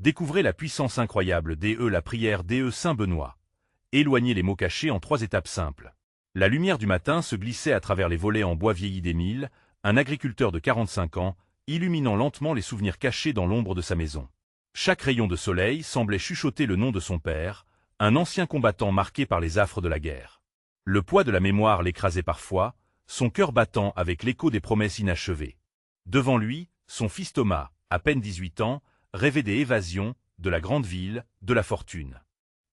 Découvrez la puissance incroyable la prière Saint Benoît. Éloignez les mots cachés en 3 étapes simples. La lumière du matin se glissait à travers les volets en bois vieilli d'Émile, un agriculteur de 45 ans, illuminant lentement les souvenirs cachés dans l'ombre de sa maison. Chaque rayon de soleil semblait chuchoter le nom de son père, un ancien combattant marqué par les affres de la guerre. Le poids de la mémoire l'écrasait parfois, son cœur battant avec l'écho des promesses inachevées. Devant lui, son fils Thomas, à peine 18 ans, rêvait des évasions, de la grande ville, de la fortune.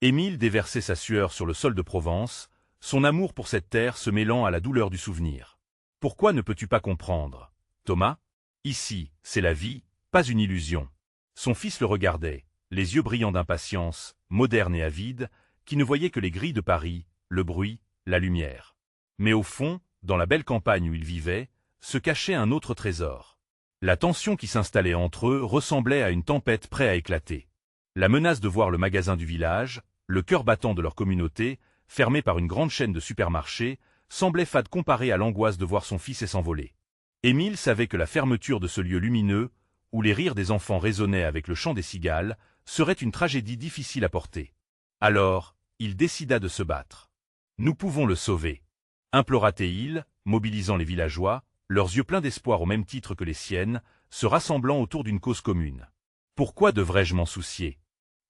Émile déversait sa sueur sur le sol de Provence, son amour pour cette terre se mêlant à la douleur du souvenir. Pourquoi ne peux-tu pas comprendre, Thomas? Ici, c'est la vie, pas une illusion. Son fils le regardait, les yeux brillants d'impatience, moderne et avide, qui ne voyait que les grilles de Paris, le bruit, la lumière. Mais au fond, dans la belle campagne où il vivait, se cachait un autre trésor. La tension qui s'installait entre eux ressemblait à une tempête prête à éclater. La menace de voir le magasin du village, le cœur battant de leur communauté, fermé par une grande chaîne de supermarchés, semblait fade comparée à l'angoisse de voir son fils s'envoler. Émile savait que la fermeture de ce lieu lumineux, où les rires des enfants résonnaient avec le chant des cigales, serait une tragédie difficile à porter. Alors, il décida de se battre. « Nous pouvons le sauver » implora-t-il, mobilisant les villageois, leurs yeux pleins d'espoir au même titre que les siennes, se rassemblant autour d'une cause commune. « Pourquoi devrais-je m'en soucier »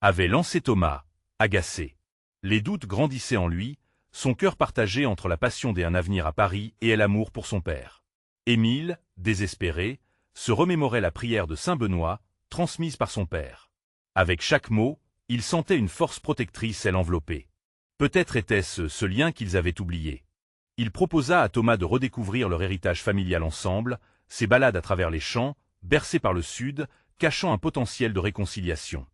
avait lancé Thomas, agacé. Les doutes grandissaient en lui, son cœur partagé entre la passion d'un avenir à Paris et l'amour pour son père. Émile, désespéré, se remémorait la prière de Saint Benoît, transmise par son père. Avec chaque mot, il sentait une force protectrice l'envelopper. Peut-être était-ce ce lien qu'ils avaient oublié. Il proposa à Thomas de redécouvrir leur héritage familial ensemble, ses balades à travers les champs, bercés par le sud, cachant un potentiel de réconciliation.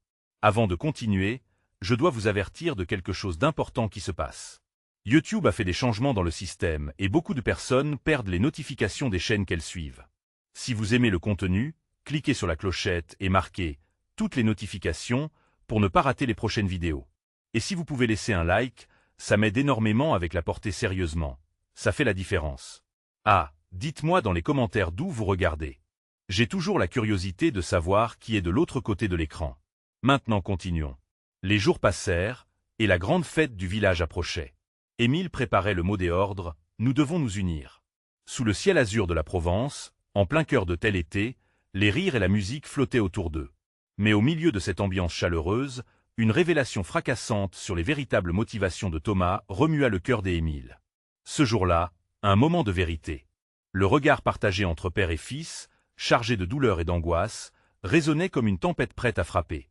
Avant de continuer, je dois vous avertir de quelque chose d'important qui se passe. YouTube a fait des changements dans le système et beaucoup de personnes perdent les notifications des chaînes qu'elles suivent. Si vous aimez le contenu, cliquez sur la clochette et marquez « Toutes les notifications » pour ne pas rater les prochaines vidéos. Et si vous pouvez laisser un like, ça m'aide énormément avec la portée sérieusement. Ça fait la différence. Ah, dites-moi dans les commentaires d'où vous regardez. J'ai toujours la curiosité de savoir qui est de l'autre côté de l'écran. Maintenant continuons. Les jours passèrent, et la grande fête du village approchait. Émile préparait le mot des ordres, nous devons nous unir. Sous le ciel azur de la Provence, en plein cœur de tel été, les rires et la musique flottaient autour d'eux. Mais au milieu de cette ambiance chaleureuse, une révélation fracassante sur les véritables motivations de Thomas remua le cœur d'Émile. Ce jour-là, un moment de vérité. Le regard partagé entre père et fils, chargé de douleur et d'angoisse, résonnait comme une tempête prête à frapper.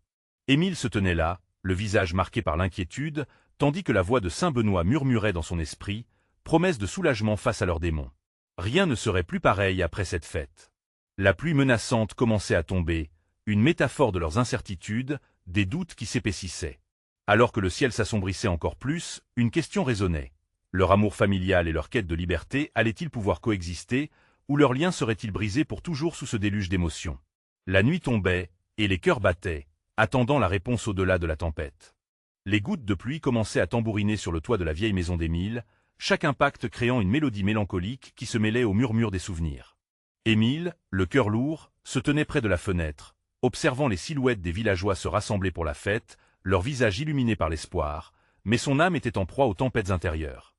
Émile se tenait là, le visage marqué par l'inquiétude, tandis que la voix de Saint Benoît murmurait dans son esprit, promesse de soulagement face à leurs démons. Rien ne serait plus pareil après cette fête. La pluie menaçante commençait à tomber, une métaphore de leurs incertitudes, des doutes qui s'épaississaient. Alors que le ciel s'assombrissait encore plus, une question résonnait. Leur amour familial et leur quête de liberté allaient-ils pouvoir coexister, ou leur lien serait-il brisé pour toujours sous ce déluge d'émotions? La nuit tombait, et les cœurs battaient, attendant la réponse au-delà de la tempête. Les gouttes de pluie commençaient à tambouriner sur le toit de la vieille maison d'Émile, chaque impact créant une mélodie mélancolique qui se mêlait au murmure des souvenirs. Émile, le cœur lourd, se tenait près de la fenêtre, observant les silhouettes des villageois se rassembler pour la fête, leurs visages illuminés par l'espoir, mais son âme était en proie aux tempêtes intérieures.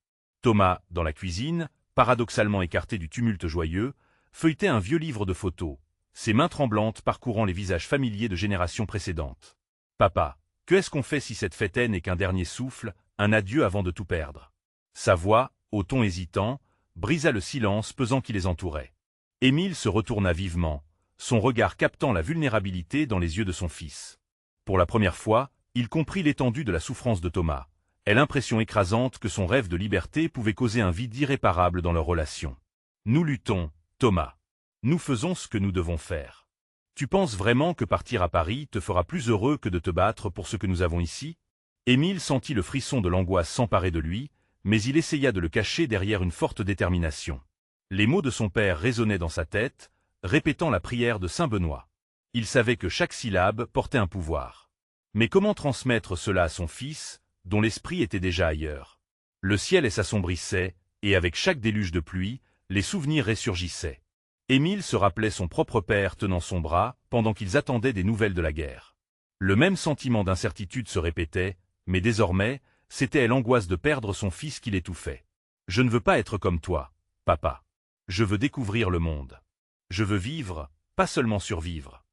Thomas, dans la cuisine, paradoxalement écarté du tumulte joyeux, feuilletait un vieux livre de photos, ses mains tremblantes parcourant les visages familiers de générations précédentes. « Papa, que est-ce qu'on fait si cette fête n'est qu'un dernier souffle, un adieu avant de tout perdre ?» Sa voix, au ton hésitant, brisa le silence pesant qui les entourait. Émile se retourna vivement, son regard captant la vulnérabilité dans les yeux de son fils. Pour la première fois, il comprit l'étendue de la souffrance de Thomas, et l'impression écrasante que son rêve de liberté pouvait causer un vide irréparable dans leur relation. « Nous luttons, Thomas. Nous faisons ce que nous devons faire. Tu penses vraiment que partir à Paris te fera plus heureux que de te battre pour ce que nous avons ici ?» Émile sentit le frisson de l'angoisse s'emparer de lui, mais il essaya de le cacher derrière une forte détermination. Les mots de son père résonnaient dans sa tête, répétant la prière de Saint Benoît. Il savait que chaque syllabe portait un pouvoir. Mais comment transmettre cela à son fils, dont l'esprit était déjà ailleurs? Le ciel s'assombrissait, et avec chaque déluge de pluie, les souvenirs ressurgissaient. Émile se rappelait son propre père tenant son bras, pendant qu'ils attendaient des nouvelles de la guerre. Le même sentiment d'incertitude se répétait, mais désormais, c'était l'angoisse de perdre son fils qui l'étouffait. « Je ne veux pas être comme toi, papa. Je veux découvrir le monde. Je veux vivre, pas seulement survivre. »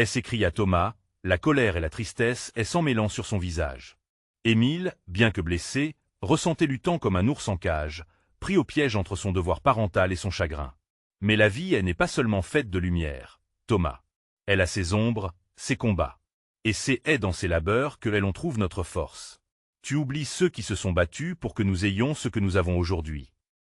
S'écria Thomas, la colère et la tristesse s'en mêlant sur son visage. Émile, bien que blessé, ressentait luttant comme un ours en cage, pris au piège entre son devoir parental et son chagrin. Mais la vie, elle n'est pas seulement faite de lumière, Thomas. Elle a ses ombres, ses combats. Et c'est dans ses labeurs que l'on trouve notre force. Tu oublies ceux qui se sont battus pour que nous ayons ce que nous avons aujourd'hui.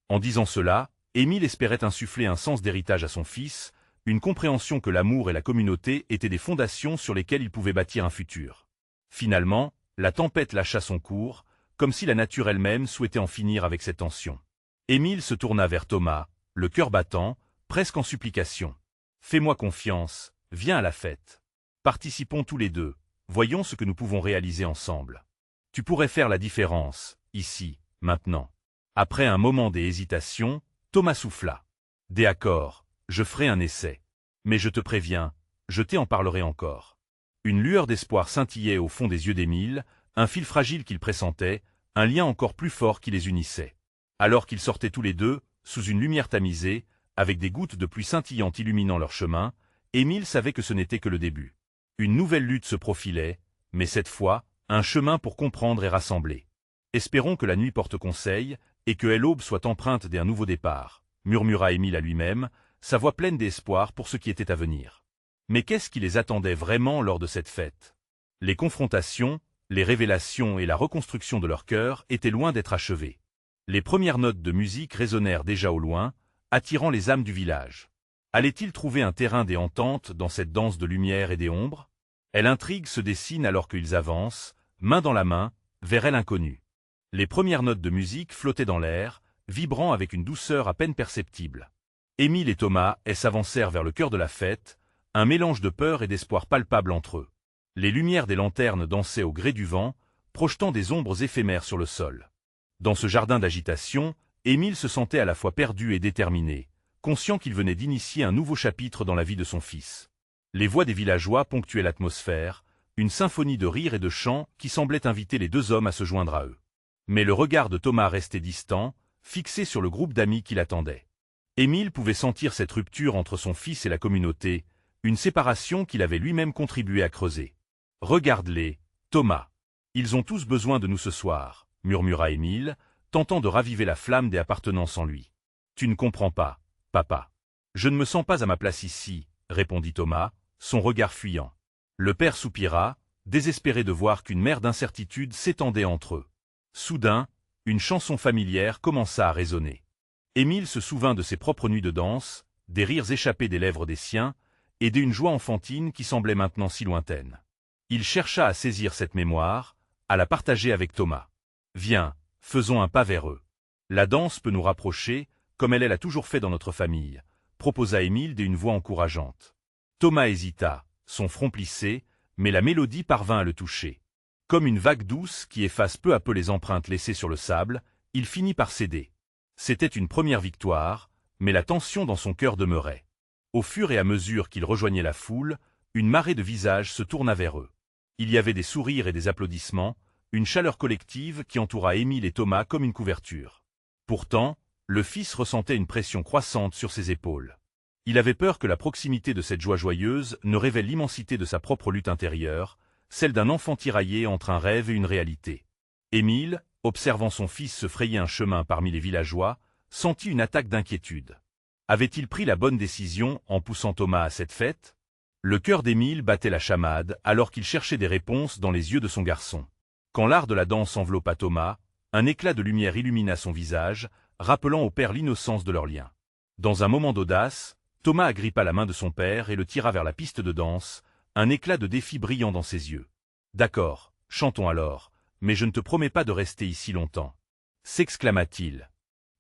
En disant cela, Émile espérait insuffler un sens d'héritage à son fils, une compréhension que l'amour et la communauté étaient des fondations sur lesquelles il pouvait bâtir un futur. Finalement, la tempête lâcha son cours, comme si la nature elle-même souhaitait en finir avec cette tension. Émile se tourna vers Thomas, le cœur battant, presque en supplication. « Fais-moi confiance, viens à la fête. Participons tous les deux, voyons ce que nous pouvons réaliser ensemble. Tu pourrais faire la différence, ici, maintenant. » Après un moment d'hésitation, Thomas souffla. « D'accord, je ferai un essai. Mais je te préviens, je t'en parlerai encore. » Une lueur d'espoir scintillait au fond des yeux d'Émile, un fil fragile qu'il pressentait, un lien encore plus fort qui les unissait. Alors qu'ils sortaient tous les deux, sous une lumière tamisée, avec des gouttes de pluie scintillantes illuminant leur chemin, Émile savait que ce n'était que le début. Une nouvelle lutte se profilait, mais cette fois, un chemin pour comprendre et rassembler. « Espérons que la nuit porte conseil, et que l'aube soit empreinte d'un nouveau départ, » murmura Émile à lui-même, sa voix pleine d'espoir pour ce qui était à venir. Mais qu'est-ce qui les attendait vraiment lors de cette fête? Les confrontations, les révélations et la reconstruction de leur cœur étaient loin d'être achevées. Les premières notes de musique résonnèrent déjà au loin, attirant les âmes du village. Allait-il trouver un terrain d'entente dans cette danse de lumière et des ombres? L'intrigue se dessine alors qu'ils avancent, main dans la main, vers l'inconnu. Les premières notes de musique flottaient dans l'air, vibrant avec une douceur à peine perceptible. Émile et Thomas s'avancèrent vers le cœur de la fête, un mélange de peur et d'espoir palpable entre eux. Les lumières des lanternes dansaient au gré du vent, projetant des ombres éphémères sur le sol. Dans ce jardin d'agitation, Émile se sentait à la fois perdu et déterminé, conscient qu'il venait d'initier un nouveau chapitre dans la vie de son fils. Les voix des villageois ponctuaient l'atmosphère, une symphonie de rires et de chants qui semblait inviter les deux hommes à se joindre à eux. Mais le regard de Thomas restait distant, fixé sur le groupe d'amis qui l'attendaient. Émile pouvait sentir cette rupture entre son fils et la communauté, une séparation qu'il avait lui-même contribué à creuser. « Regarde-les, Thomas. Ils ont tous besoin de nous ce soir, » murmura Émile, tentant de raviver la flamme des appartenances en lui. « Tu ne comprends pas, papa. Je ne me sens pas à ma place ici, » répondit Thomas, son regard fuyant. Le père soupira, désespéré de voir qu'une mer d'incertitude s'étendait entre eux. Soudain, une chanson familière commença à résonner. Émile se souvint de ses propres nuits de danse, des rires échappés des lèvres des siens, et d'une joie enfantine qui semblait maintenant si lointaine. Il chercha à saisir cette mémoire, à la partager avec Thomas. « Viens, faisons un pas vers eux. La danse peut nous rapprocher, comme elle l'a toujours fait dans notre famille, » proposa Émile d'une voix encourageante. Thomas hésita, son front plissé, mais la mélodie parvint à le toucher. Comme une vague douce qui efface peu à peu les empreintes laissées sur le sable, il finit par céder. C'était une première victoire, mais la tension dans son cœur demeurait. Au fur et à mesure qu'il rejoignait la foule, une marée de visages se tourna vers eux. Il y avait des sourires et des applaudissements, une chaleur collective qui entoura Émile et Thomas comme une couverture. Pourtant, le fils ressentait une pression croissante sur ses épaules. Il avait peur que la proximité de cette joie joyeuse ne révèle l'immensité de sa propre lutte intérieure, celle d'un enfant tiraillé entre un rêve et une réalité. Émile, observant son fils se frayer un chemin parmi les villageois, sentit une attaque d'inquiétude. Avait-il pris la bonne décision en poussant Thomas à cette fête? Le cœur d'Émile battait la chamade alors qu'il cherchait des réponses dans les yeux de son garçon. Quand l'art de la danse enveloppa Thomas, un éclat de lumière illumina son visage, rappelant au père l'innocence de leur lien. Dans un moment d'audace, Thomas agrippa la main de son père et le tira vers la piste de danse, un éclat de défi brillant dans ses yeux. « D'accord, chantons alors, mais je ne te promets pas de rester ici longtemps. » s'exclama-t-il.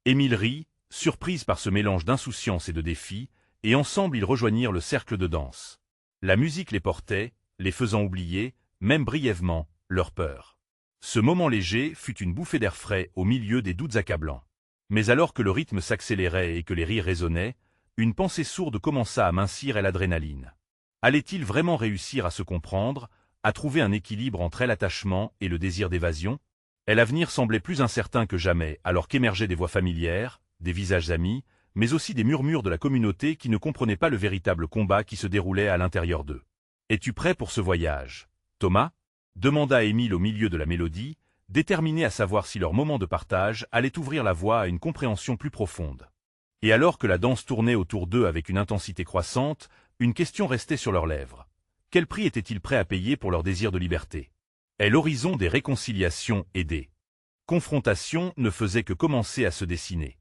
Émile rit, surprise par ce mélange d'insouciance et de défi, et ensemble ils rejoignirent le cercle de danse. La musique les portait, les faisant oublier, même brièvement, leur peur. Ce moment léger fut une bouffée d'air frais au milieu des doutes accablants. Mais alors que le rythme s'accélérait et que les rires résonnaient, une pensée sourde commença à mincir l'adrénaline. Allait-il vraiment réussir à se comprendre, à trouver un équilibre entre l'attachement et le désir d'évasion? L'avenir semblait plus incertain que jamais, alors qu'émergeaient des voix familières, des visages amis, mais aussi des murmures de la communauté qui ne comprenaient pas le véritable combat qui se déroulait à l'intérieur d'eux. « Es-tu prêt pour ce voyage, Thomas ?» demanda Émile au milieu de la mélodie, déterminé à savoir si leur moment de partage allait ouvrir la voie à une compréhension plus profonde. Et alors que la danse tournait autour d'eux avec une intensité croissante, une question restait sur leurs lèvres. Quel prix étaient-ils prêts à payer pour leur désir de liberté? Et l'horizon des réconciliations et des confrontations ne faisait que commencer à se dessiner.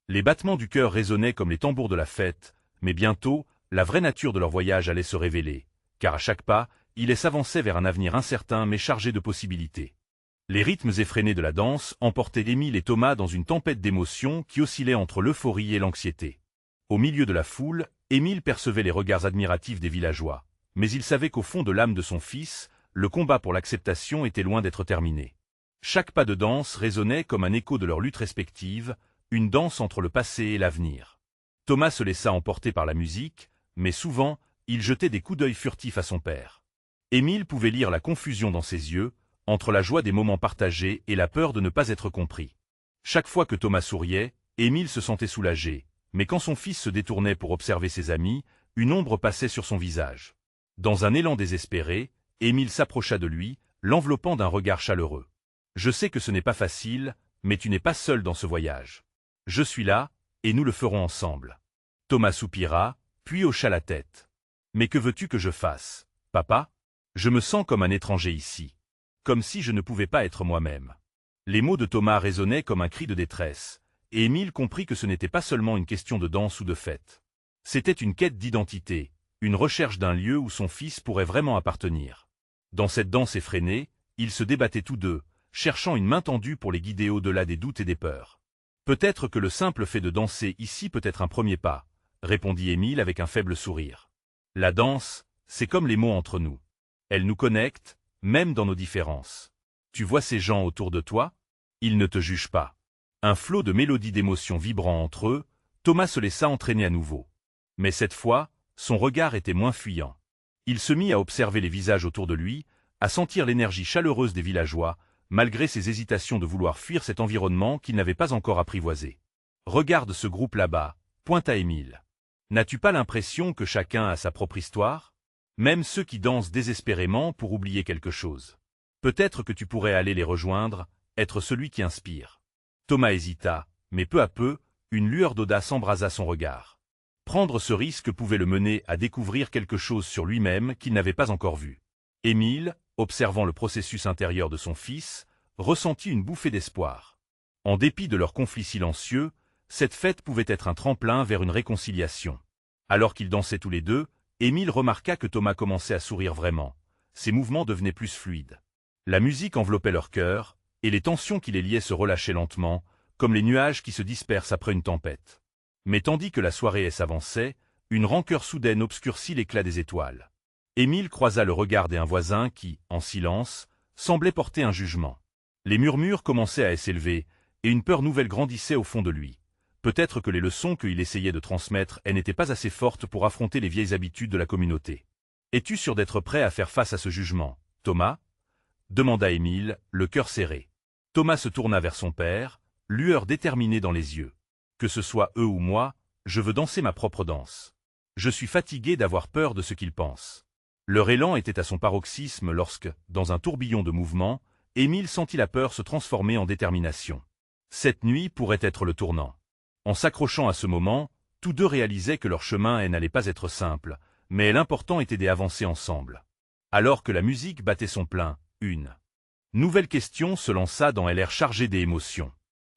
Les battements du cœur résonnaient comme les tambours de la fête, mais bientôt, la vraie nature de leur voyage allait se révéler, car à chaque pas, ils s'avançaient vers un avenir incertain mais chargé de possibilités. Les rythmes effrénés de la danse emportaient Émile et Thomas dans une tempête d'émotions qui oscillait entre l'euphorie et l'anxiété. Au milieu de la foule, Émile percevait les regards admiratifs des villageois, mais il savait qu'au fond de l'âme de son fils, le combat pour l'acceptation était loin d'être terminé. Chaque pas de danse résonnait comme un écho de leur lutte respective, une danse entre le passé et l'avenir. Thomas se laissa emporter par la musique, mais souvent, il jetait des coups d'œil furtifs à son père. Émile pouvait lire la confusion dans ses yeux, entre la joie des moments partagés et la peur de ne pas être compris. Chaque fois que Thomas souriait, Émile se sentait soulagé, mais quand son fils se détournait pour observer ses amis, une ombre passait sur son visage. Dans un élan désespéré, Émile s'approcha de lui, l'enveloppant d'un regard chaleureux. « Je sais que ce n'est pas facile, mais tu n'es pas seul dans ce voyage. Je suis là, et nous le ferons ensemble. » Thomas soupira, puis hocha la tête. « Mais que veux-tu que je fasse, papa? Je me sens comme un étranger ici. Comme si je ne pouvais pas être moi-même. » Les mots de Thomas résonnaient comme un cri de détresse, et Émile comprit que ce n'était pas seulement une question de danse ou de fête. C'était une quête d'identité, une recherche d'un lieu où son fils pourrait vraiment appartenir. Dans cette danse effrénée, ils se débattaient tous deux, cherchant une main tendue pour les guider au-delà des doutes et des peurs. « Peut-être que le simple fait de danser ici peut être un premier pas, » répondit Émile avec un faible sourire. « La danse, c'est comme les mots entre nous. Elle nous connecte, même dans nos différences. Tu vois ces gens autour de toi? Ils ne te jugent pas. » Un flot de mélodies d'émotions vibrant entre eux, Thomas se laissa entraîner à nouveau. Mais cette fois, son regard était moins fuyant. Il se mit à observer les visages autour de lui, à sentir l'énergie chaleureuse des villageois, malgré ses hésitations de vouloir fuir cet environnement qu'il n'avait pas encore apprivoisé. « Regarde ce groupe là-bas, » pointa Émile. « N'as-tu pas l'impression que chacun a sa propre histoire? Même ceux qui dansent désespérément pour oublier quelque chose. Peut-être que tu pourrais aller les rejoindre, être celui qui inspire. » Thomas hésita, mais peu à peu, une lueur d'audace embrasa son regard. Prendre ce risque pouvait le mener à découvrir quelque chose sur lui-même qu'il n'avait pas encore vu. Émile, observant le processus intérieur de son fils, ressentit une bouffée d'espoir. En dépit de leur conflit silencieux, cette fête pouvait être un tremplin vers une réconciliation. Alors qu'ils dansaient tous les deux, Émile remarqua que Thomas commençait à sourire vraiment. Ses mouvements devenaient plus fluides. La musique enveloppait leur cœur, et les tensions qui les liaient se relâchaient lentement, comme les nuages qui se dispersent après une tempête. Mais tandis que la soirée s'avançait, une rancœur soudaine obscurcit l'éclat des étoiles. Émile croisa le regard d'un voisin qui, en silence, semblait porter un jugement. Les murmures commençaient à s'élever, et une peur nouvelle grandissait au fond de lui. Peut-être que les leçons qu'il essayait de transmettre n'étaient pas assez fortes pour affronter les vieilles habitudes de la communauté. « Es-tu sûr d'être prêt à faire face à ce jugement, Thomas ?» demanda Émile, le cœur serré. Thomas se tourna vers son père, lueur déterminée dans les yeux. « Que ce soit eux ou moi, je veux danser ma propre danse. Je suis fatigué d'avoir peur de ce qu'ils pensent. » Leur élan était à son paroxysme lorsque, dans un tourbillon de mouvements, Émile sentit la peur se transformer en détermination. Cette nuit pourrait être le tournant. En s'accrochant à ce moment, tous deux réalisaient que leur chemin n'allait pas être simple, mais l'important était d'avancer ensemble. Alors que la musique battait son plein, une nouvelle question se lança dans l'air chargé d'émotions.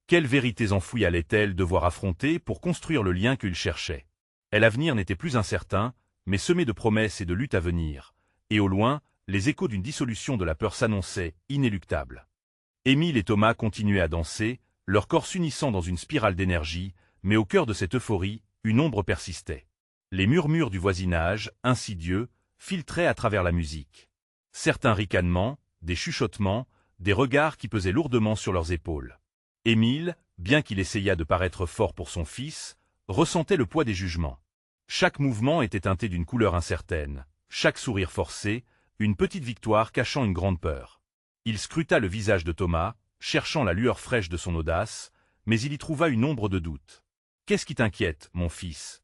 Quelles vérités enfouies allait-elle devoir affronter pour construire le lien qu'ils cherchaient? L'avenir n'était plus incertain, mais semé de promesses et de luttes à venir, et au loin, les échos d'une dissolution de la peur s'annonçaient, inéluctables. Émile et Thomas continuaient à danser, leur corps s'unissant dans une spirale d'énergie, mais au cœur de cette euphorie, une ombre persistait. Les murmures du voisinage, insidieux, filtraient à travers la musique. Certains ricanements, des chuchotements, des regards qui pesaient lourdement sur leurs épaules. Émile, bien qu'il essayât de paraître fort pour son fils, ressentait le poids des jugements. Chaque mouvement était teinté d'une couleur incertaine, chaque sourire forcé, une petite victoire cachant une grande peur. Il scruta le visage de Thomas, cherchant la lueur fraîche de son audace, mais il y trouva une ombre de doute. « Qu'est-ce qui t'inquiète, mon fils ?»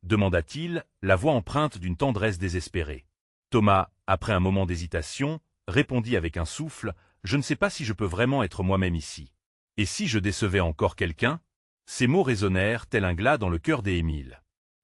demanda-t-il, la voix empreinte d'une tendresse désespérée. Thomas, après un moment d'hésitation, répondit avec un souffle, « Je ne sais pas si je peux vraiment être moi-même ici. Et si je décevais encore quelqu'un ?» Ces mots résonnèrent tel un glas dans le cœur d'Émile.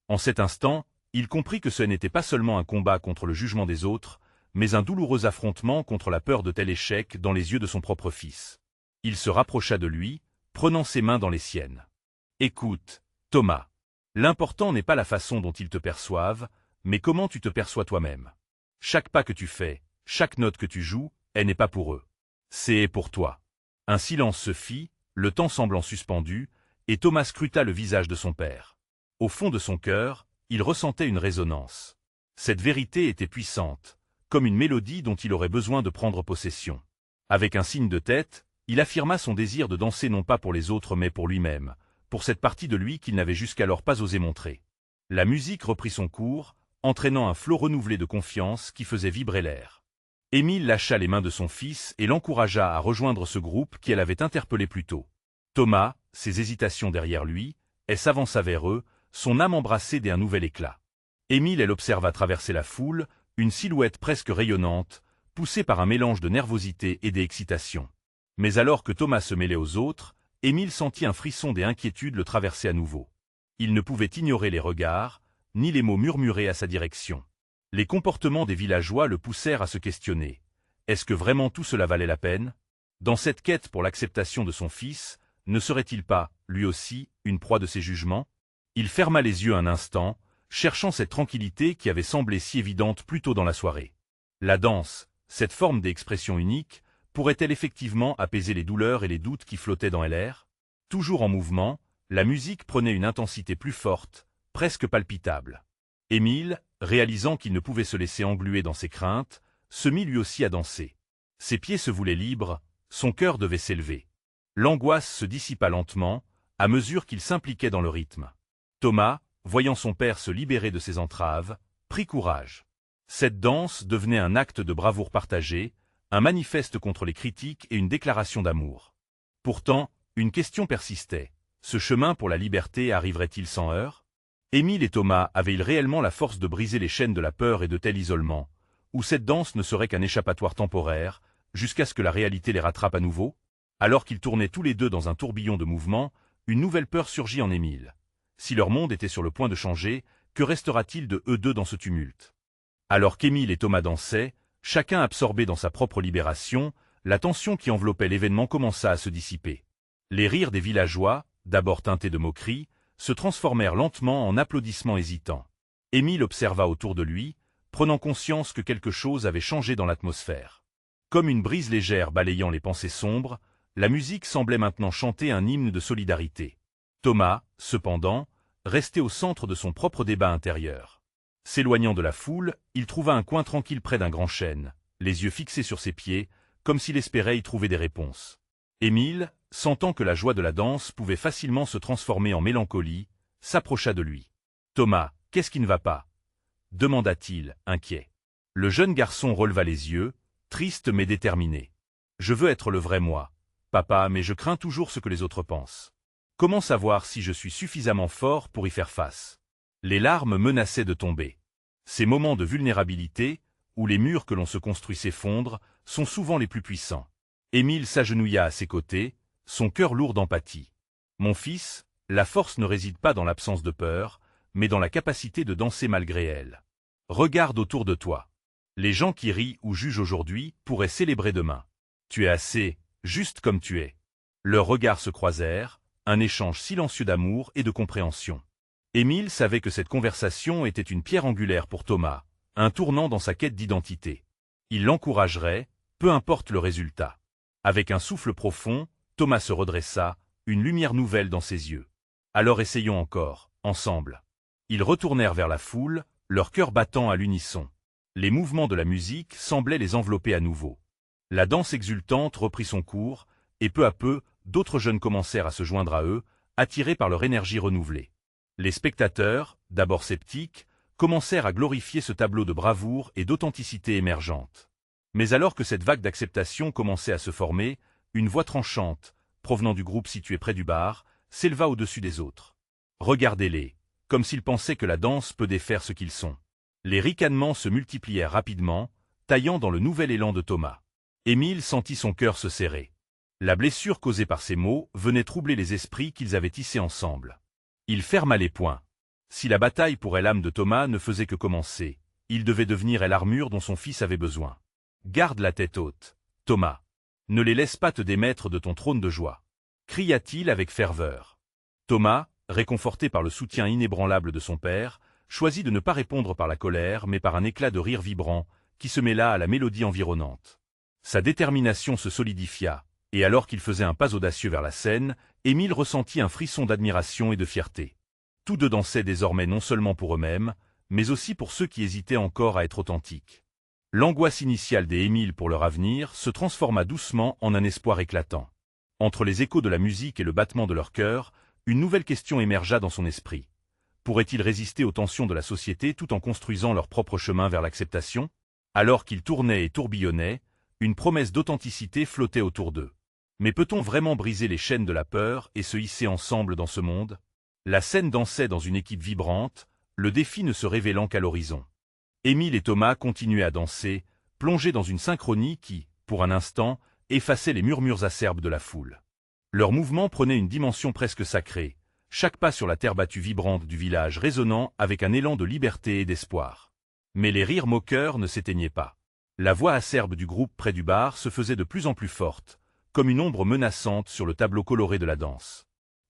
En cet instant, il comprit que ce n'était pas seulement un combat contre le jugement des autres, mais un douloureux affrontement contre la peur de tel échec dans les yeux de son propre fils. Il se rapprocha de lui, prenant ses mains dans les siennes. « Écoute, Thomas. L'important n'est pas la façon dont ils te perçoivent, mais comment tu te perçois toi-même. Chaque pas que tu fais, chaque note que tu joues, elle n'est pas pour eux. C'est pour toi. » Un silence se fit, le temps semblant suspendu, et Thomas scruta le visage de son père. Au fond de son cœur, il ressentait une résonance. Cette vérité était puissante, comme une mélodie dont il aurait besoin de prendre possession. Avec un signe de tête, il affirma son désir de danser non pas pour les autres mais pour lui-même, pour cette partie de lui qu'il n'avait jusqu'alors pas osé montrer. La musique reprit son cours, entraînant un flot renouvelé de confiance qui faisait vibrer l'air. Émile lâcha les mains de son fils et l'encouragea à rejoindre ce groupe qu'elle avait interpellé plus tôt. Thomas, ses hésitations derrière lui, elle s'avança vers eux, son âme embrassée d'un nouvel éclat. Émile l'observa traverser la foule, une silhouette presque rayonnante, poussée par un mélange de nervosité et d'excitation. Mais alors que Thomas se mêlait aux autres, Émile sentit un frisson et inquiétude le traverser à nouveau. Il ne pouvait ignorer les regards, ni les mots murmurés à sa direction. Les comportements des villageois le poussèrent à se questionner. Est-ce que vraiment tout cela valait la peine? Dans cette quête pour l'acceptation de son fils, ne serait-il pas, lui aussi, une proie de ses jugements? Il ferma les yeux un instant, cherchant cette tranquillité qui avait semblé si évidente plus tôt dans la soirée. La danse, cette forme d'expression unique, pourrait-elle effectivement apaiser les douleurs et les doutes qui flottaient dans l'air? Toujours en mouvement, la musique prenait une intensité plus forte, presque palpitable. Émile, réalisant qu'il ne pouvait se laisser engluer dans ses craintes, se mit lui aussi à danser. Ses pieds se voulaient libres, son cœur devait s'élever. L'angoisse se dissipa lentement, à mesure qu'il s'impliquait dans le rythme. Thomas, voyant son père se libérer de ses entraves, prit courage. Cette danse devenait un acte de bravoure partagé, un manifeste contre les critiques et une déclaration d'amour. Pourtant, une question persistait. Ce chemin pour la liberté arriverait-il sans heurts? Émile et Thomas avaient-ils réellement la force de briser les chaînes de la peur et de tel isolement, ou cette danse ne serait qu'un échappatoire temporaire, jusqu'à ce que la réalité les rattrape à nouveau? Alors qu'ils tournaient tous les deux dans un tourbillon de mouvements, une nouvelle peur surgit en Émile. Si leur monde était sur le point de changer, que restera-t-il de eux deux dans ce tumulte? Alors qu'Émile et Thomas dansaient, chacun absorbé dans sa propre libération, la tension qui enveloppait l'événement commença à se dissiper. Les rires des villageois, d'abord teintés de moquerie, se transformèrent lentement en applaudissements hésitants. Émile observa autour de lui, prenant conscience que quelque chose avait changé dans l'atmosphère. Comme une brise légère balayant les pensées sombres, la musique semblait maintenant chanter un hymne de solidarité. Thomas, cependant, restait au centre de son propre débat intérieur. S'éloignant de la foule, il trouva un coin tranquille près d'un grand chêne, les yeux fixés sur ses pieds, comme s'il espérait y trouver des réponses. Émile, sentant que la joie de la danse pouvait facilement se transformer en mélancolie, s'approcha de lui. « Thomas, qu'est-ce qui ne va pas ?» demanda-t-il, inquiet. Le jeune garçon releva les yeux, triste mais déterminé. « Je veux être le vrai moi, papa, mais je crains toujours ce que les autres pensent. Comment savoir si je suis suffisamment fort pour y faire face ?» Les larmes menaçaient de tomber. Ces moments de vulnérabilité, où les murs que l'on se construit s'effondrent, sont souvent les plus puissants. Émile s'agenouilla à ses côtés, son cœur lourd d'empathie. « Mon fils, la force ne réside pas dans l'absence de peur, mais dans la capacité de danser malgré elle. Regarde autour de toi. Les gens qui rient ou jugent aujourd'hui pourraient célébrer demain. Tu es assez, juste comme tu es. » Leurs regards se croisèrent, un échange silencieux d'amour et de compréhension. Émile savait que cette conversation était une pierre angulaire pour Thomas, un tournant dans sa quête d'identité. Il l'encouragerait, peu importe le résultat. Avec un souffle profond, Thomas se redressa, une lumière nouvelle dans ses yeux. Alors essayons encore, ensemble. Ils retournèrent vers la foule, leur cœur battant à l'unisson. Les mouvements de la musique semblaient les envelopper à nouveau. La danse exultante reprit son cours, et peu à peu, d'autres jeunes commencèrent à se joindre à eux, attirés par leur énergie renouvelée. Les spectateurs, d'abord sceptiques, commencèrent à glorifier ce tableau de bravoure et d'authenticité émergente. Mais alors que cette vague d'acceptation commençait à se former, une voix tranchante, provenant du groupe situé près du bar, s'éleva au-dessus des autres. Regardez-les, comme s'ils pensaient que la danse peut défaire ce qu'ils sont. Les ricanements se multiplièrent rapidement, taillant dans le nouvel élan de Thomas. Émile sentit son cœur se serrer. La blessure causée par ces mots venait troubler les esprits qu'ils avaient tissés ensemble. Il ferma les poings. Si la bataille pour l'âme de Thomas ne faisait que commencer, il devait devenir l'armure dont son fils avait besoin. Garde la tête haute, Thomas. Ne les laisse pas te démettre de ton trône de joie. Cria-t-il avec ferveur. Thomas, réconforté par le soutien inébranlable de son père, choisit de ne pas répondre par la colère mais par un éclat de rire vibrant qui se mêla à la mélodie environnante. Sa détermination se solidifia, et alors qu'il faisait un pas audacieux vers la scène, Émile ressentit un frisson d'admiration et de fierté. Tous deux dansaient désormais non seulement pour eux-mêmes, mais aussi pour ceux qui hésitaient encore à être authentiques. L'angoisse initiale des Émile pour leur avenir se transforma doucement en un espoir éclatant. Entre les échos de la musique et le battement de leur cœur, une nouvelle question émergea dans son esprit. Pourraient-ils résister aux tensions de la société tout en construisant leur propre chemin vers l'acceptation? Alors qu'ils tournaient et tourbillonnaient, une promesse d'authenticité flottait autour d'eux. Mais peut-on vraiment briser les chaînes de la peur et se hisser ensemble dans ce monde? La scène dansait dans une équipe vibrante, le défi ne se révélant qu'à l'horizon. Émile et Thomas continuaient à danser, plongés dans une synchronie qui, pour un instant, effaçait les murmures acerbes de la foule. Leurs mouvements prenaient une dimension presque sacrée, chaque pas sur la terre battue vibrante du village résonnant avec un élan de liberté et d'espoir. Mais les rires moqueurs ne s'éteignaient pas. La voix acerbe du groupe près du bar se faisait de plus en plus forte, comme une ombre menaçante sur le tableau coloré de la danse.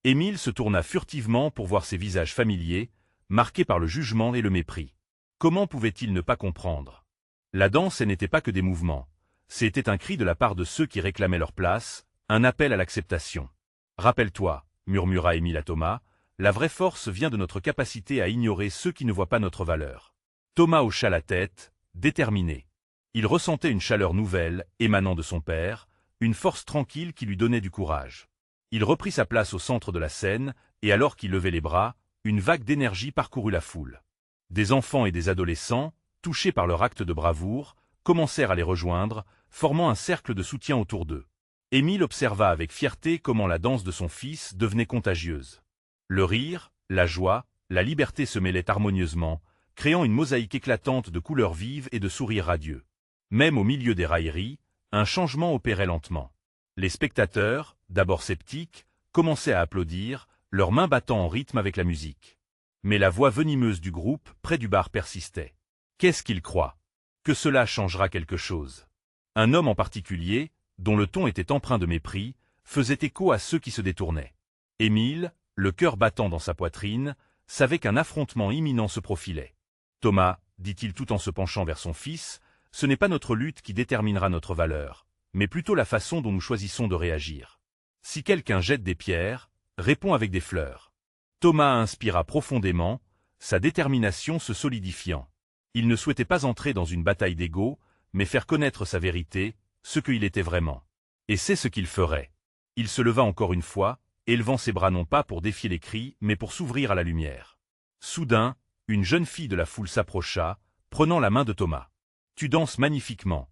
Émile se tourna furtivement pour voir ces visages familiers, marqués par le jugement et le mépris. Comment pouvait-il ne pas comprendre? La danse n'était pas que des mouvements. C'était un cri de la part de ceux qui réclamaient leur place, un appel à l'acceptation. Rappelle-toi, murmura Émile à Thomas, la vraie force vient de notre capacité à ignorer ceux qui ne voient pas notre valeur. Thomas hocha la tête, déterminé. Il ressentait une chaleur nouvelle, émanant de son père, une force tranquille qui lui donnait du courage. Il reprit sa place au centre de la scène, et alors qu'il levait les bras, une vague d'énergie parcourut la foule. Des enfants et des adolescents, touchés par leur acte de bravoure, commencèrent à les rejoindre, formant un cercle de soutien autour d'eux. Émile observa avec fierté comment la danse de son fils devenait contagieuse. Le rire, la joie, la liberté se mêlaient harmonieusement, créant une mosaïque éclatante de couleurs vives et de sourires radieux. Même au milieu des railleries, un changement opérait lentement. Les spectateurs, d'abord sceptiques, commençaient à applaudir, leurs mains battant en rythme avec la musique. Mais la voix venimeuse du groupe, près du bar, persistait. Qu'est-ce qu'il croit? Que cela changera quelque chose? Un homme en particulier, dont le ton était empreint de mépris, faisait écho à ceux qui se détournaient. Émile, le cœur battant dans sa poitrine, savait qu'un affrontement imminent se profilait. Thomas, dit-il tout en se penchant vers son fils, ce n'est pas notre lutte qui déterminera notre valeur, mais plutôt la façon dont nous choisissons de réagir. Si quelqu'un jette des pierres, réponds avec des fleurs. Thomas inspira profondément, sa détermination se solidifiant. Il ne souhaitait pas entrer dans une bataille d'ego, mais faire connaître sa vérité, ce qu'il était vraiment. Et c'est ce qu'il ferait. Il se leva encore une fois, élevant ses bras non pas pour défier les cris, mais pour s'ouvrir à la lumière. Soudain, une jeune fille de la foule s'approcha, prenant la main de Thomas. « Tu danses magnifiquement »,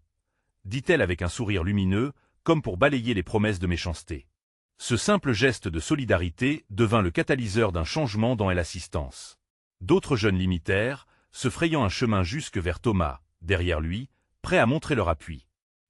dit-elle avec un sourire lumineux, comme pour balayer les promesses de méchanceté. Ce simple geste de solidarité devint le catalyseur d'un changement dans l'assistance. D'autres jeunes l'imitèrent, se frayant un chemin jusque vers Thomas, derrière lui, prêts à montrer leur appui.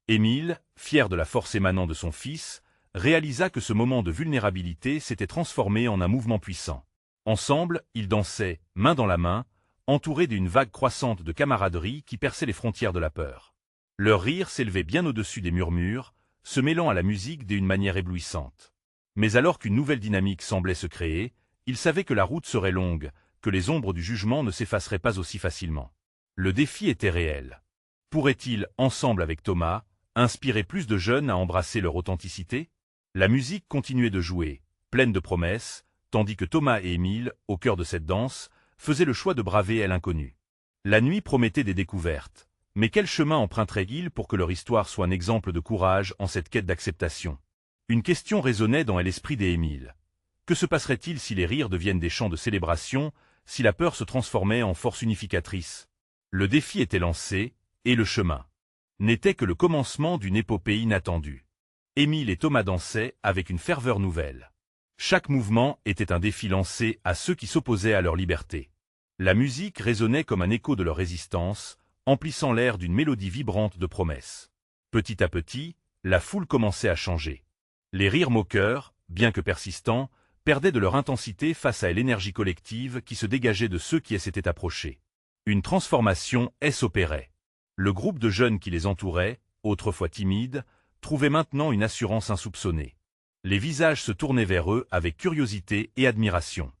Émile, fier de la force émanant de son fils, réalisa que ce moment de vulnérabilité s'était transformé en un mouvement puissant. Ensemble, ils dansaient, main dans la main, entourés d'une vague croissante de camaraderie qui perçait les frontières de la peur. Leur rire s'élevait bien au-dessus des murmures, se mêlant à la musique d'une manière éblouissante. Mais alors qu'une nouvelle dynamique semblait se créer, ils savaient que la route serait longue, que les ombres du jugement ne s'effaceraient pas aussi facilement. Le défi était réel. Pourraient-ils, ensemble avec Thomas, inspirer plus de jeunes à embrasser leur authenticité? La musique continuait de jouer, pleine de promesses, tandis que Thomas et Émile, au cœur de cette danse, faisaient le choix de braver l'inconnu. La nuit promettait des découvertes, mais quel chemin emprunteraient-ils pour que leur histoire soit un exemple de courage en cette quête d'acceptation? Une question résonnait dans l'esprit d'Émile. Que se passerait-il si les rires deviennent des chants de célébration, si la peur se transformait en force unificatrice. Le défi était lancé, et le chemin n'était que le commencement d'une épopée inattendue. Émile et Thomas dansaient avec une ferveur nouvelle. Chaque mouvement était un défi lancé à ceux qui s'opposaient à leur liberté. La musique résonnait comme un écho de leur résistance, emplissant l'air d'une mélodie vibrante de promesses. Petit à petit, la foule commençait à changer. Les rires moqueurs, bien que persistants, perdaient de leur intensité face à l'énergie collective qui se dégageait de ceux qui s'étaient approchés. Une transformation s'opérait. Le groupe de jeunes qui les entourait, autrefois timides, trouvait maintenant une assurance insoupçonnée. Les visages se tournaient vers eux avec curiosité et admiration.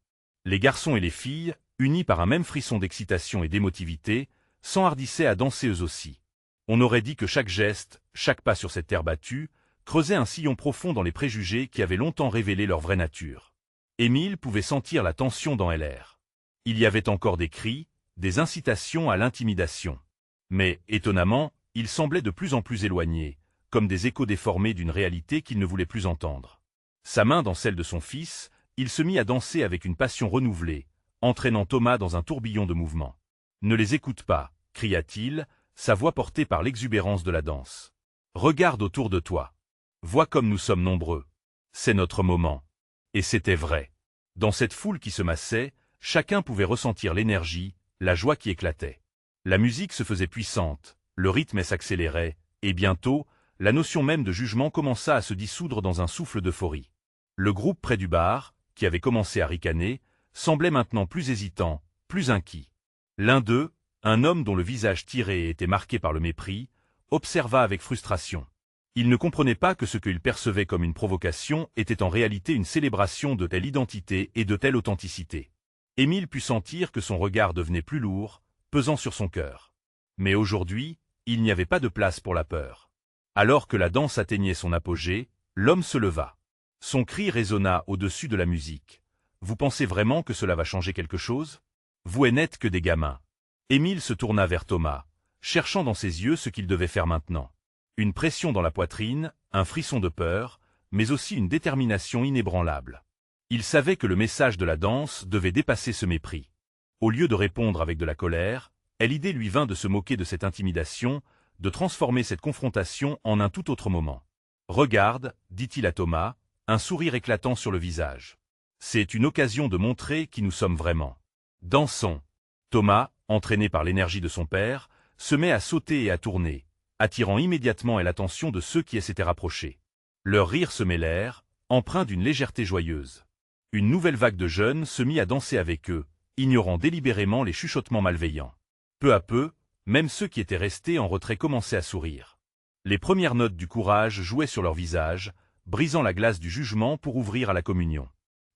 Les garçons et les filles, unis par un même frisson d'excitation et d'émotivité, s'enhardissaient à danser eux aussi. On aurait dit que chaque geste, chaque pas sur cette terre battue, creusait un sillon profond dans les préjugés qui avaient longtemps révélé leur vraie nature. Émile pouvait sentir la tension dans l'air. Il y avait encore des cris, des incitations à l'intimidation. Mais, étonnamment, ils semblaient de plus en plus éloignés, comme des échos déformés d'une réalité qu'il ne voulait plus entendre. Sa main dans celle de son fils, il se mit à danser avec une passion renouvelée, entraînant Thomas dans un tourbillon de mouvements. « Ne les écoute pas » cria-t-il, sa voix portée par l'exubérance de la danse. « Regarde autour de toi. Vois comme nous sommes nombreux. C'est notre moment. » Et c'était vrai. Dans cette foule qui se massait, chacun pouvait ressentir l'énergie, la joie qui éclatait. La musique se faisait puissante, le rythme s'accélérait, et bientôt, la notion même de jugement commença à se dissoudre dans un souffle d'euphorie. Le groupe près du bar, qui avait commencé à ricaner, semblait maintenant plus hésitant, plus inquiet. L'un d'eux, un homme dont le visage tiré était marqué par le mépris, observa avec frustration. Il ne comprenait pas que ce qu'il percevait comme une provocation était en réalité une célébration de telle identité et de telle authenticité. Émile put sentir que son regard devenait plus lourd, pesant sur son cœur. Mais aujourd'hui, il n'y avait pas de place pour la peur. Alors que la danse atteignait son apogée, l'homme se leva. Son cri résonna au-dessus de la musique. « Vous pensez vraiment que cela va changer quelque chose? Vous n'êtes que des gamins. » Émile se tourna vers Thomas, cherchant dans ses yeux ce qu'il devait faire maintenant. Une pression dans la poitrine, un frisson de peur, mais aussi une détermination inébranlable. Il savait que le message de la danse devait dépasser ce mépris. Au lieu de répondre avec de la colère, l'idée lui vint de se moquer de cette intimidation, de transformer cette confrontation en un tout autre moment. « Regarde, dit-il à Thomas, un sourire éclatant sur le visage. C'est une occasion de montrer qui nous sommes vraiment. Dansons. » Thomas, entraîné par l'énergie de son père, se met à sauter et à tourner, attirant immédiatement l'attention de ceux qui s'étaient rapprochés. Leurs rires se mêlèrent, empreints d'une légèreté joyeuse. Une nouvelle vague de jeunes se mit à danser avec eux, ignorant délibérément les chuchotements malveillants. Peu à peu, même ceux qui étaient restés en retrait commençaient à sourire. Les premières notes du courage jouaient sur leurs visages, brisant la glace du jugement pour ouvrir à la communion.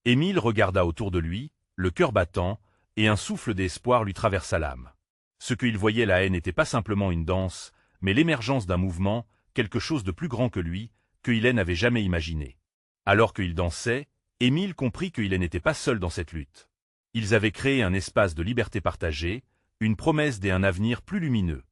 Émile regarda autour de lui, le cœur battant, et un souffle d'espoir lui traversa l'âme. Ce qu'il voyait là n'était pas simplement une danse, mais l'émergence d'un mouvement, quelque chose de plus grand que lui, que il n'avait jamais imaginé. Alors qu'il dansait, Émile comprit qu'il n'était pas seul dans cette lutte. Ils avaient créé un espace de liberté partagée, une promesse d'un avenir plus lumineux.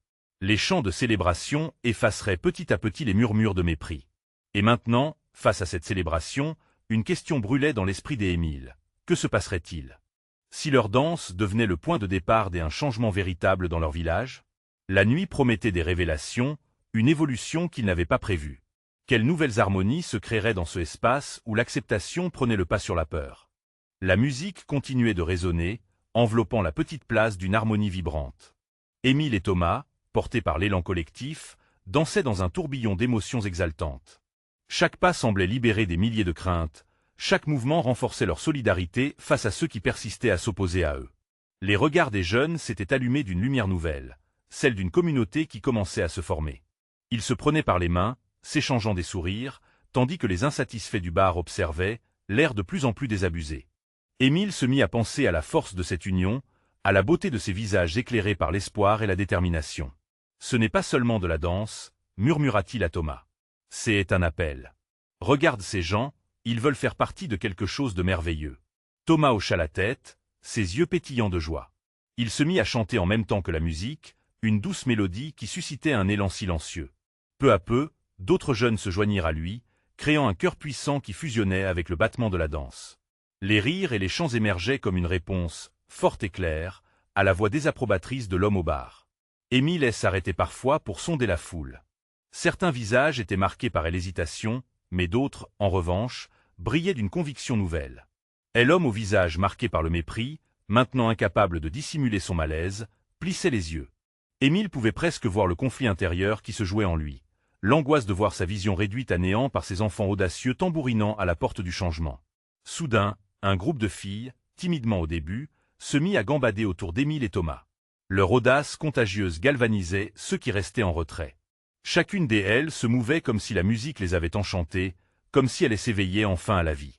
Les chants de célébration effaceraient petit à petit les murmures de mépris. Et maintenant, face à cette célébration, une question brûlait dans l'esprit d'Émile. Que se passerait-il si leur danse devenait le point de départ d'un changement véritable dans leur village? La nuit promettait des révélations, une évolution qu'ils n'avaient pas prévue. Quelles nouvelles harmonies se créeraient dans ce espace où l'acceptation prenait le pas sur la peur? La musique continuait de résonner, enveloppant la petite place d'une harmonie vibrante. Émile et Thomas, portés par l'élan collectif, dansaient dans un tourbillon d'émotions exaltantes. Chaque pas semblait libérer des milliers de craintes, chaque mouvement renforçait leur solidarité face à ceux qui persistaient à s'opposer à eux. Les regards des jeunes s'étaient allumés d'une lumière nouvelle, celle d'une communauté qui commençait à se former. Ils se prenaient par les mains, s'échangeant des sourires, tandis que les insatisfaits du bar observaient, l'air de plus en plus désabusé. Émile se mit à penser à la force de cette union, à la beauté de ces visages éclairés par l'espoir et la détermination. « Ce n'est pas seulement de la danse, » murmura-t-il à Thomas. « C'est un appel. Regarde ces gens, ils veulent faire partie de quelque chose de merveilleux. » Thomas hocha la tête, ses yeux pétillants de joie. Il se mit à chanter en même temps que la musique, une douce mélodie qui suscitait un élan silencieux. Peu à peu, d'autres jeunes se joignirent à lui, créant un chœur puissant qui fusionnait avec le battement de la danse. Les rires et les chants émergeaient comme une réponse, forte et claire, à la voix désapprobatrice de l'homme au bar. Émile s'arrêtait parfois pour sonder la foule. Certains visages étaient marqués par l'hésitation, mais d'autres, en revanche, brillaient d'une conviction nouvelle. Et l'homme au visage marqué par le mépris, maintenant incapable de dissimuler son malaise, plissait les yeux. Émile pouvait presque voir le conflit intérieur qui se jouait en lui, l'angoisse de voir sa vision réduite à néant par ces enfants audacieux tambourinant à la porte du changement. Soudain, un groupe de filles, timidement au début, se mit à gambader autour d'Émile et Thomas. Leur audace contagieuse galvanisait ceux qui restaient en retrait. Chacune d'elles se mouvait comme si la musique les avait enchantées, comme si elle s'éveillait enfin à la vie.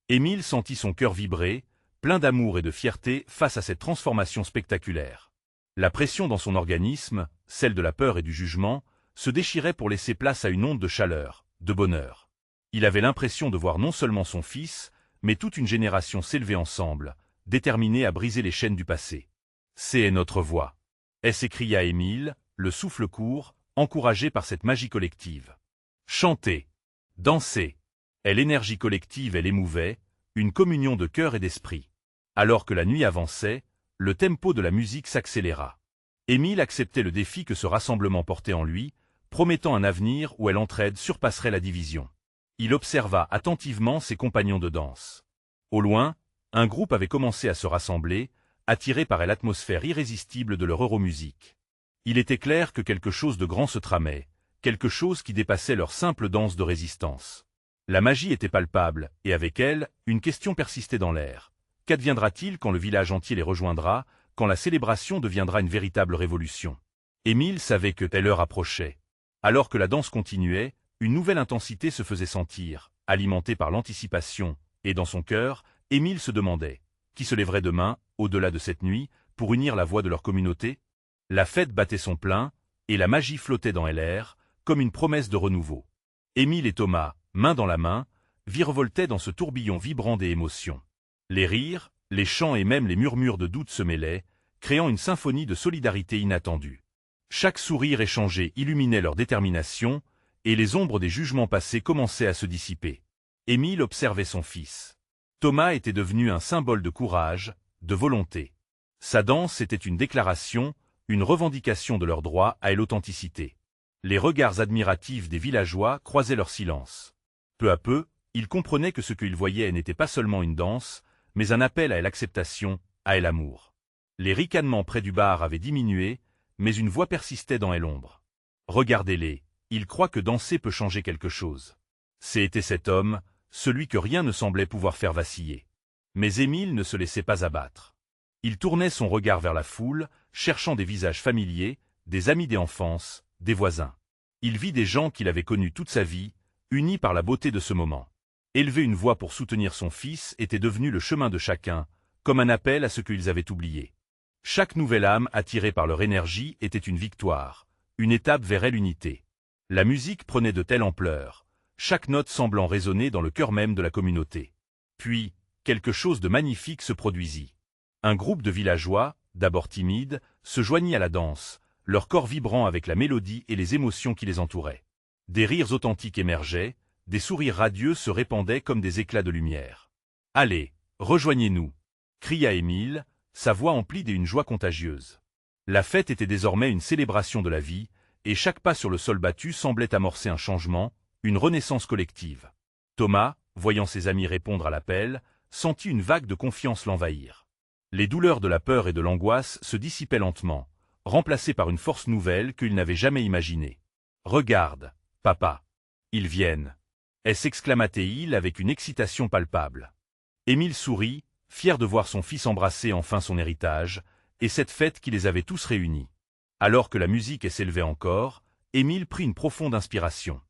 Émile sentit son cœur vibrer, plein d'amour et de fierté face à cette transformation spectaculaire. La pression dans son organisme, celle de la peur et du jugement, se déchirait pour laisser place à une onde de chaleur, de bonheur. Il avait l'impression de voir non seulement son fils, mais toute une génération s'élever ensemble, déterminée à briser les chaînes du passé. C'est notre voix, s'écria Émile, le souffle court, encouragé par cette magie collective. Chanter, danser, l'énergie collective l'émouvait, une communion de cœur et d'esprit. Alors que la nuit avançait, le tempo de la musique s'accéléra. Émile acceptait le défi que ce rassemblement portait en lui, promettant un avenir où l'entraide surpasserait la division. Il observa attentivement ses compagnons de danse. Au loin, un groupe avait commencé à se rassembler, attiré par l'atmosphère irrésistible de leur euromusique. Il était clair que quelque chose de grand se tramait, quelque chose qui dépassait leur simple danse de résistance. La magie était palpable, et avec elle, une question persistait dans l'air. Qu'adviendra-t-il quand le village entier les rejoindra, quand la célébration deviendra une véritable révolution? Émile savait que telle heure approchait. Alors que la danse continuait, une nouvelle intensité se faisait sentir, alimentée par l'anticipation, et dans son cœur, Émile se demandait, qui se lèverait demain, au-delà de cette nuit, pour unir la voix de leur communauté? La fête battait son plein, et la magie flottait dans l'air, comme une promesse de renouveau. Émile et Thomas, main dans la main, virevoltaient dans ce tourbillon vibrant des émotions. Les rires, les chants et même les murmures de doute se mêlaient, créant une symphonie de solidarité inattendue. Chaque sourire échangé illuminait leur détermination, et les ombres des jugements passés commençaient à se dissiper. Émile observait son fils. Thomas était devenu un symbole de courage, de volonté. Sa danse était une déclaration, une revendication de leur droit à l'authenticité. Les regards admiratifs des villageois croisaient leur silence. Peu à peu, ils comprenaient que ce qu'ils voyaient n'était pas seulement une danse, mais un appel à l'acceptation, à l'amour. Les ricanements près du bar avaient diminué, mais une voix persistait dans l'ombre. Regardez-les, ils croient que danser peut changer quelque chose. C'était cet homme, celui que rien ne semblait pouvoir faire vaciller. Mais Émile ne se laissait pas abattre. Il tournait son regard vers la foule, cherchant des visages familiers, des amis d'enfance, des voisins. Il vit des gens qu'il avait connus toute sa vie, unis par la beauté de ce moment. Élever une voix pour soutenir son fils était devenu le chemin de chacun, comme un appel à ce qu'ils avaient oublié. Chaque nouvelle âme attirée par leur énergie était une victoire, une étape vers l'unité. La musique prenait de telle ampleur, chaque note semblant résonner dans le cœur même de la communauté. Puis, quelque chose de magnifique se produisit. Un groupe de villageois, d'abord timides, se joignit à la danse, leur corps vibrant avec la mélodie et les émotions qui les entouraient. Des rires authentiques émergeaient, des sourires radieux se répandaient comme des éclats de lumière. « Allez, rejoignez-nous » cria Émile, sa voix emplie d'une joie contagieuse. La fête était désormais une célébration de la vie, et chaque pas sur le sol battu semblait amorcer un changement, une renaissance collective. Thomas, voyant ses amis répondre à l'appel, sentit une vague de confiance l'envahir. Les douleurs de la peur et de l'angoisse se dissipaient lentement, remplacées par une force nouvelle qu'il n'avait jamais imaginée. « Regarde, papa, ils viennent !» s'exclama-t-il avec une excitation palpable. Émile sourit, fier de voir son fils embrasser enfin son héritage, et cette fête qui les avait tous réunis. Alors que la musique s'élevait encore, Émile prit une profonde inspiration.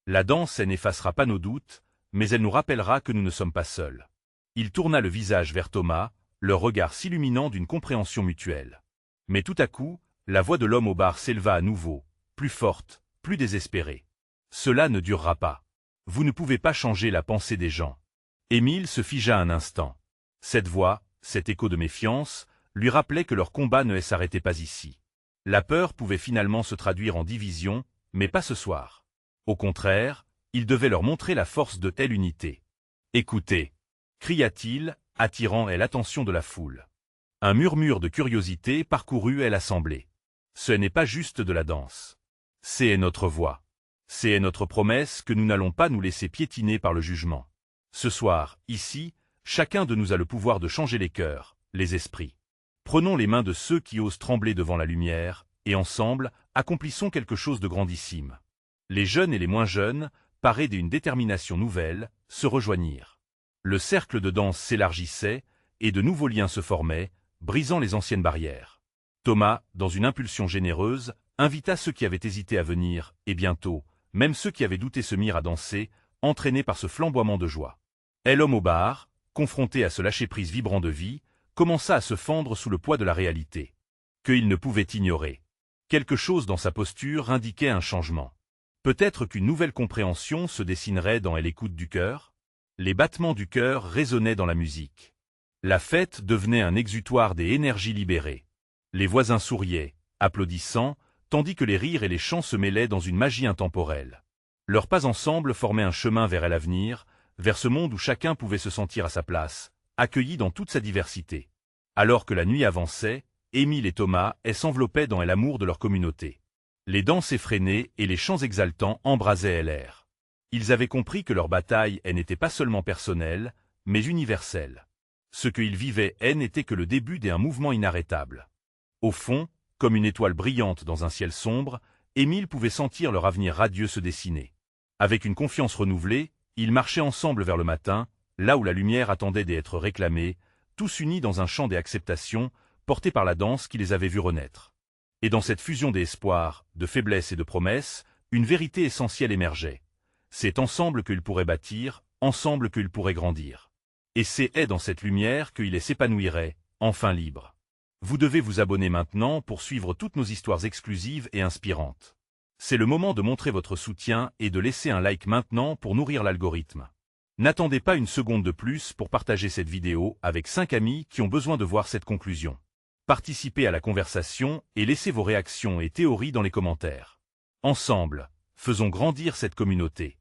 La danse n'effacera pas nos doutes, mais elle nous rappellera que nous ne sommes pas seuls. Il tourna le visage vers Thomas, leur regard s'illuminant d'une compréhension mutuelle. Mais tout à coup, la voix de l'homme au bar s'éleva à nouveau, plus forte, plus désespérée. « Cela ne durera pas. Vous ne pouvez pas changer la pensée des gens. » Émile se figea un instant. Cette voix, cet écho de méfiance, lui rappelait que leur combat ne s'arrêtait pas ici. La peur pouvait finalement se traduire en division, mais pas ce soir. Au contraire, il devait leur montrer la force de telle unité. « Écoutez » cria-t-il, attirant l'attention de la foule. Un murmure de curiosité parcourut l'assemblée. Ce n'est pas juste de la danse. C'est notre voix. C'est notre promesse que nous n'allons pas nous laisser piétiner par le jugement. Ce soir, ici, chacun de nous a le pouvoir de changer les cœurs, les esprits. Prenons les mains de ceux qui osent trembler devant la lumière, et ensemble, accomplissons quelque chose de grandissime. Les jeunes et les moins jeunes, parés d'une détermination nouvelle, se rejoignirent. Le cercle de danse s'élargissait, et de nouveaux liens se formaient, brisant les anciennes barrières. Thomas, dans une impulsion généreuse, invita ceux qui avaient hésité à venir, et bientôt, même ceux qui avaient douté se mirent à danser, entraînés par ce flamboiement de joie. Et l'homme au bar, confronté à ce lâcher-prise vibrant de vie, commença à se fendre sous le poids de la réalité, qu'il ne pouvait ignorer. Quelque chose dans sa posture indiquait un changement. Peut-être qu'une nouvelle compréhension se dessinerait dans l'écoute du cœur. Les battements du cœur résonnaient dans la musique. La fête devenait un exutoire des énergies libérées. Les voisins souriaient, applaudissant, tandis que les rires et les chants se mêlaient dans une magie intemporelle. Leurs pas ensemble formaient un chemin vers l'avenir, vers ce monde où chacun pouvait se sentir à sa place, accueilli dans toute sa diversité. Alors que la nuit avançait, Émile et Thomas s'enveloppaient dans l'amour de leur communauté. Les danses effrénées et les chants exaltants embrasaient l'air. Ils avaient compris que leur bataille n'était pas seulement personnelle, mais universelle. Ce qu'ils vivaient n'était que le début d'un mouvement inarrêtable. Au fond, comme une étoile brillante dans un ciel sombre, Émile pouvait sentir leur avenir radieux se dessiner. Avec une confiance renouvelée, ils marchaient ensemble vers le matin, là où la lumière attendait d'être réclamée, tous unis dans un chant d'acceptation, porté par la danse qui les avait vus renaître. Et dans cette fusion d'espoir, de faiblesse et de promesses, une vérité essentielle émergeait. C'est ensemble qu'ils pourraient bâtir, ensemble qu'ils pourraient grandir. Et c'est dans cette lumière qu'ils s'épanouiraient, enfin libres. Vous devez vous abonner maintenant pour suivre toutes nos histoires exclusives et inspirantes. C'est le moment de montrer votre soutien et de laisser un like maintenant pour nourrir l'algorithme. N'attendez pas une seconde de plus pour partager cette vidéo avec 5 amis qui ont besoin de voir cette conclusion. Participez à la conversation et laissez vos réactions et théories dans les commentaires. Ensemble, faisons grandir cette communauté.